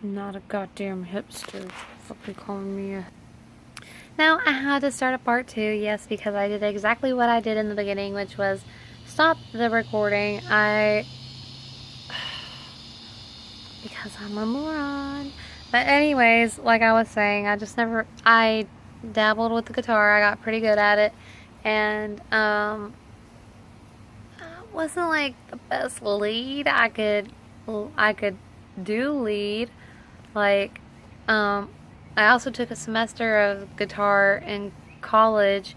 Not a goddamn hipster. Fucking calling me a... Now, I had to start a part 2, yes, because I did exactly what I did in the beginning, which was stop the recording. Because I'm a moron. But anyways, like I was saying, I dabbled with the guitar. I got pretty good at it. And, wasn't like the best lead. I could do lead. Like, I also took a semester of guitar in college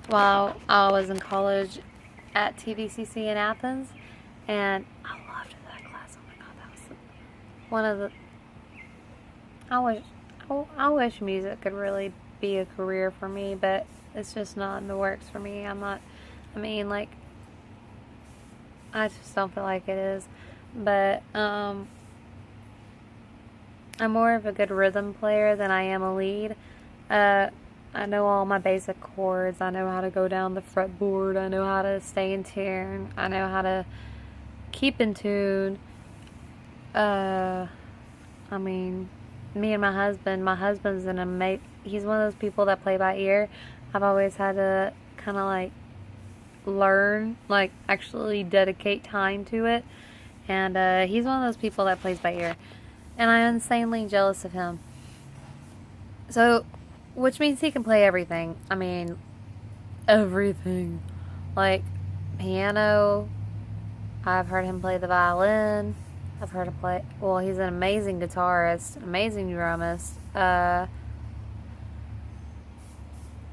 while I was in college at TVCC in Athens, and I loved that class. Oh my god, that was one of the. I wish music could really be a career for me, but it's just not in the works for me. Like, I just don't feel like it is. But, I'm more of a good rhythm player than I am a lead. I know all my basic chords. I know how to go down the fretboard. I know how to stay in tune. I know how to keep in tune. Me and my husband's he's one of those people that play by ear. I've always had to kind of like learn, like actually dedicate time to it. And he's one of those people that plays by ear. And I'm insanely jealous of him. So, which means he can play everything. I mean, everything. Like, piano. I've heard him play the violin. I've heard him play... Well, he's an amazing guitarist. An amazing drummist.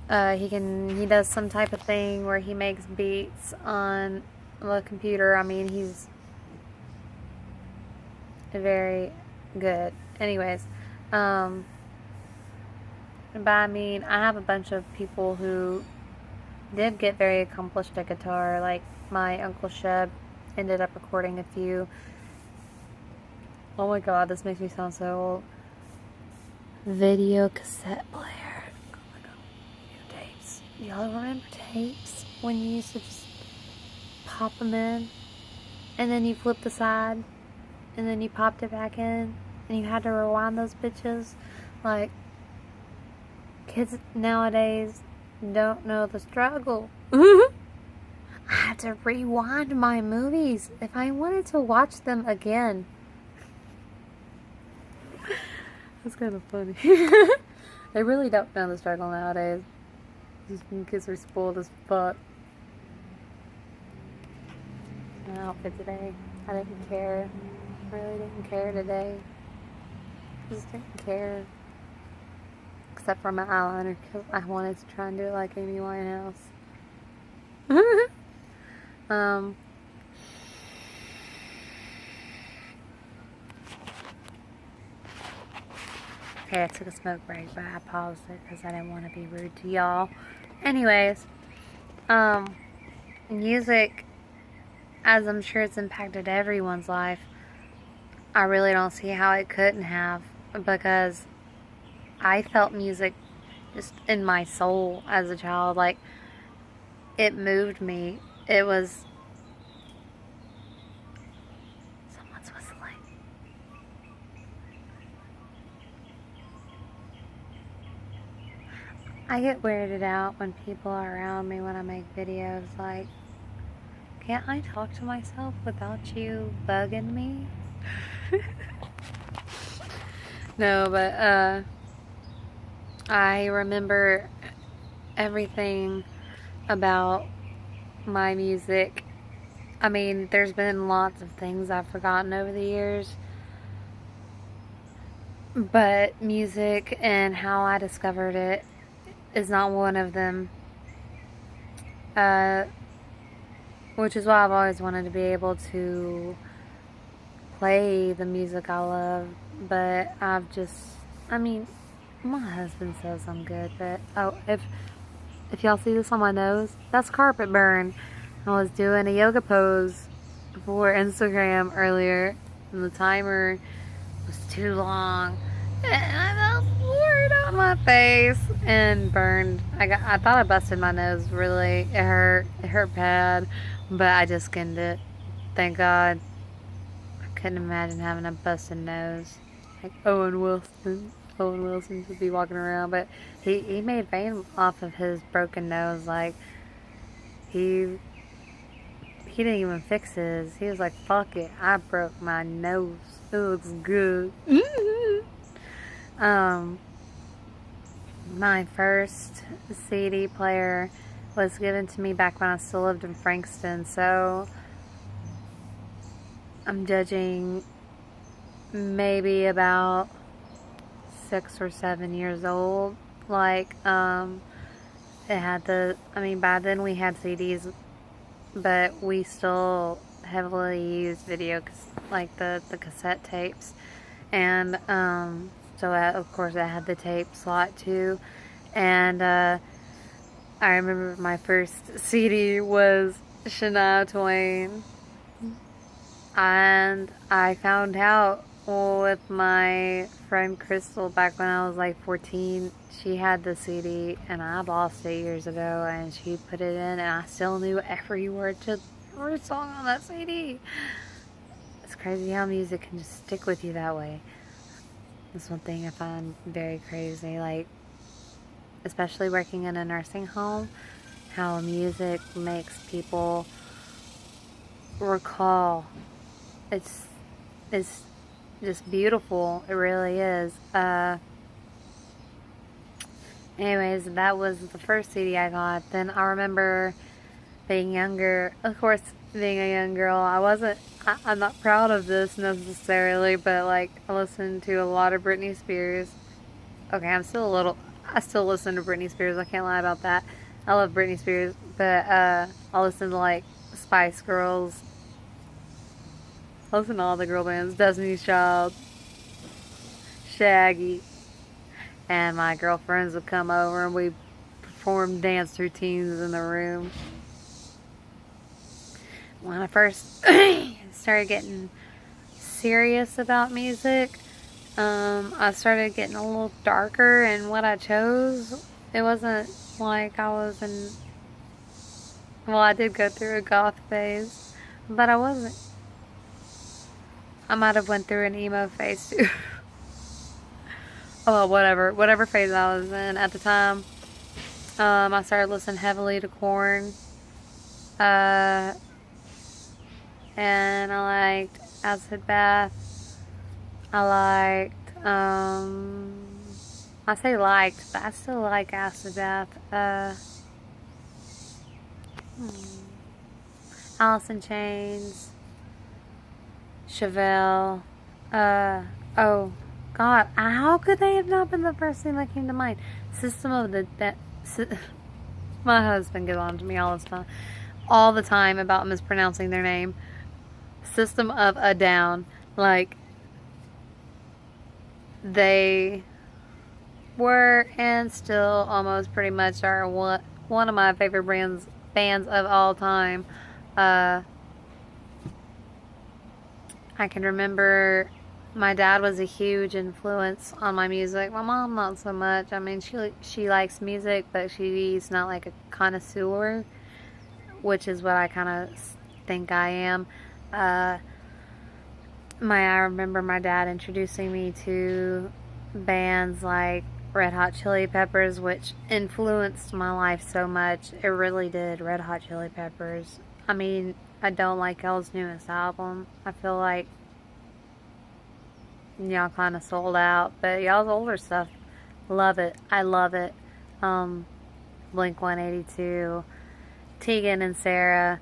He does some type of thing where he makes beats on the computer. I mean, he's very good. Anyways, but I mean, I have a bunch of people who did get very accomplished at guitar. Like, my Uncle Sheb ended up recording a few. Oh my god, this makes me sound so old. Video cassette player. Oh my god. Tapes. Y'all remember tapes? When you used to just pop them in, and then you flip the side, and then you popped it back in, and you had to rewind those bitches? Like, kids nowadays don't know the struggle. I had to rewind my movies if I wanted to watch them again. That's kind of funny. They really don't know the struggle nowadays. These kids are spoiled as fuck. My outfit today, I didn't care. Really didn't care today. Just didn't care. Except for my eyeliner, because I wanted to try and do it like Amy Winehouse. Okay, I took a smoke break, but I paused it because I didn't want to be rude to y'all. Anyways, music, as I'm sure it's impacted everyone's life, I really don't see how it couldn't have, because I felt music just in my soul as a child. Like, it moved me. It was... Someone's whistling. I get weirded out when people are around me when I make videos. Like, can't I talk to myself without you bugging me? No, but, I remember everything about my music. I mean, there's been lots of things I've forgotten over the years, but music and how I discovered it is not one of them. Which is why I've always wanted to be able to play the music I love, but my husband says I'm good, but if y'all see this on my nose, that's carpet burn. I was doing a yoga pose for Instagram earlier, and the timer was too long, and I felt word on my face and burned. I thought I busted my nose. Really, it hurt bad, but I just skinned it. Thank God. I couldn't imagine having a busted nose. like Owen Wilson. Owen Wilson should be walking around, but he made fame off of his broken nose. Like he didn't even fix his. He was like, "Fuck it, I broke my nose. It looks good." um, my first CD player was given to me back when I still lived in Frankston, so I'm judging maybe about 6 or 7 years old. Like, it had by then we had CDs, but we still heavily used video, like the cassette tapes. And, so of course I had the tape slot too. And, I remember my first CD was Shania Twain. And I found out with my friend Crystal back when I was like 14. She had the CD and I lost it years ago, and she put it in, and I still knew every word to every song on that CD. It's crazy how music can just stick with you that way. That's one thing I find very crazy, like especially working in a nursing home, how music makes people recall. It's just beautiful. It really is. Anyways, that was the first CD I got. Then I remember being younger. Of course, being a young girl, I'm not proud of this necessarily, but like I listened to a lot of Britney Spears. Okay, I still listen to Britney Spears. I can't lie about that. I love Britney Spears, but I listen to like Spice Girls. I listen to all the girl bands, Destiny's Child, Shaggy, and my girlfriends would come over and we performed dance routines in the room. When I first started getting serious about music, I started getting a little darker in what I chose. It wasn't like I was in... Well, I did go through a goth phase, but I wasn't... I might have went through an emo phase too. Oh, well, whatever phase I was in at the time. I started listening heavily to Korn. And I liked Acid Bath. I liked, I say liked, but I still like Acid Bath. Alice in Chains. Chevelle. Oh God, how could they have not been the first thing that came to mind? System of the my husband gets on to me all the time about mispronouncing their name. System of a Down. Like, they were and still almost pretty much are one of my favorite bands of all time. I can remember my dad was a huge influence on my music. My mom, not so much. I mean, she likes music, but she's not like a connoisseur, which is what I kind of think I am. I remember my dad introducing me to bands like Red Hot Chili Peppers, which influenced my life so much. It really did. Red Hot Chili Peppers. I mean, I don't like y'all's newest album. I feel like y'all kind of sold out, but y'all's older stuff, love it. I love it. Blink 182, Tegan and Sarah.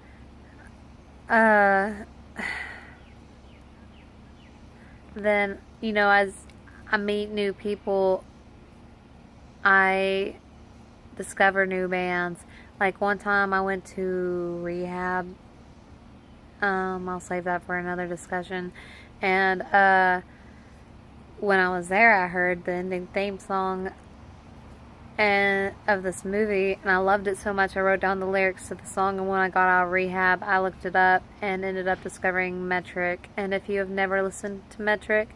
Then, as I meet new people, I discover new bands. Like one time I went to rehab. I'll save that for another discussion. And when I was there, I heard the ending theme song of this movie, and I loved it so much I wrote down the lyrics to the song. And when I got out of rehab, I looked it up and ended up discovering Metric. And if you have never listened to Metric,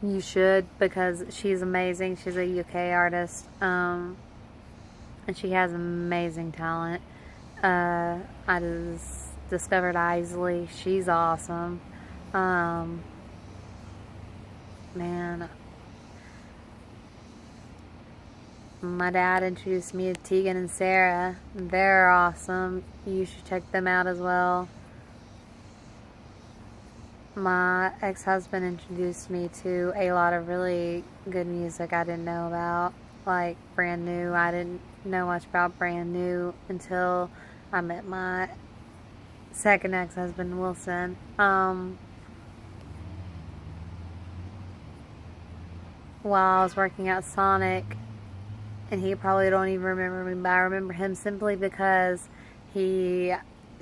you should, because she's amazing. She's a UK artist, and she has amazing talent. I just discovered Isley. She's awesome. man, my dad introduced me to Tegan and Sarah. They're awesome. You should check them out as well. My ex-husband introduced me to a lot of really good music I didn't know about, like Brand New. I didn't know much about Brand New until I met my second ex-husband, Wilson. While I was working at Sonic, and he probably don't even remember me, but I remember him simply because he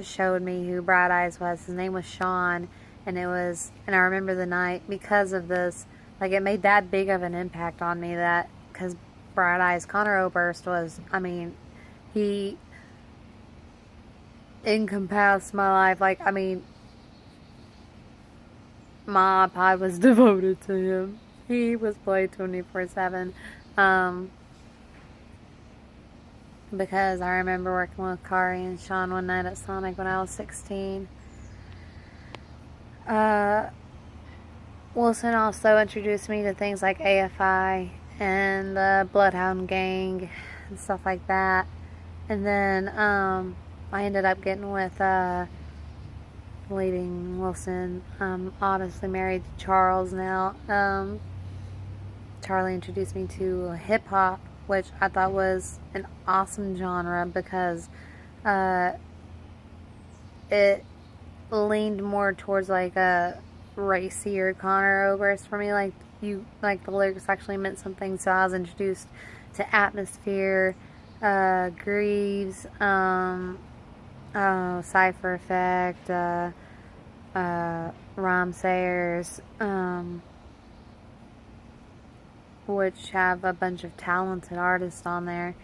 showed me who Bright Eyes was. His name was Sean, and I remember the night because of this, like, it made that big of an impact on me, that, because Bright Eyes, Connor Oberst was, I mean, he encompassed my life. Like, I mean, my iPod was devoted to him. He was played 24/7. Because I remember working with Kari and Sean one night at Sonic when I was 16. Wilson also introduced me to things like AFI and the Bloodhound Gang and stuff like that. And then I ended up getting with leaving Wilson. I'm obviously married to Charles now. Charlie introduced me to hip hop, which I thought was an awesome genre because it leaned more towards like a racier Connor Oberst for me. Like the lyrics actually meant something. So I was introduced to Atmosphere, Greaves, Cypher Effect, Rhyme Sayers, which have a bunch of talented artists on there.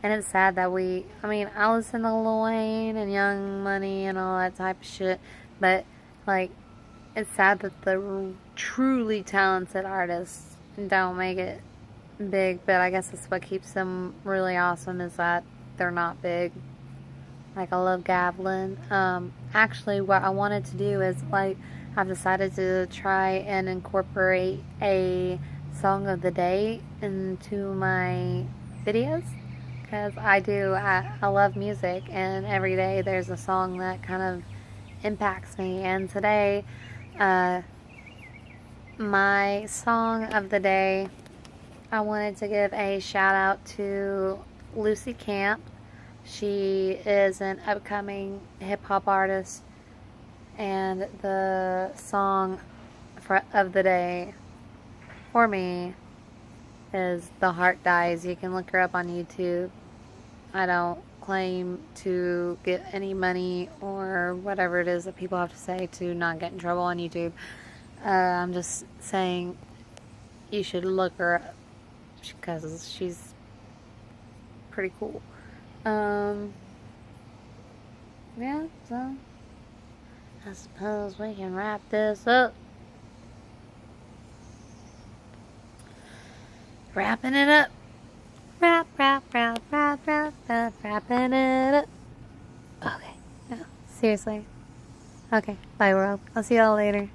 And it's sad that I listen to Lil Wayne and Young Money and all that type of shit, but, like, it's sad that the truly talented artists don't make it big, but I guess that's what keeps them really awesome, is that they're not big. Like, I love Gavlin. Actually, what I wanted to do is, like, I've decided to try and incorporate a song of the day into my videos. Because I love music, and every day there's a song that kind of impacts me. And today, my song of the day, I wanted to give a shout out to Lucy Camp. She is an upcoming hip hop artist, and the song of the day for me is The Heart Dies. You can look her up on YouTube. I don't claim to get any money or whatever it is that people have to say to not get in trouble on YouTube. I'm just saying you should look her up because she's pretty cool. Yeah, so I suppose we can wrap this up. Wrapping it up. Wrapping it up. Okay. No, seriously. Okay. Bye, world. I'll see y'all later.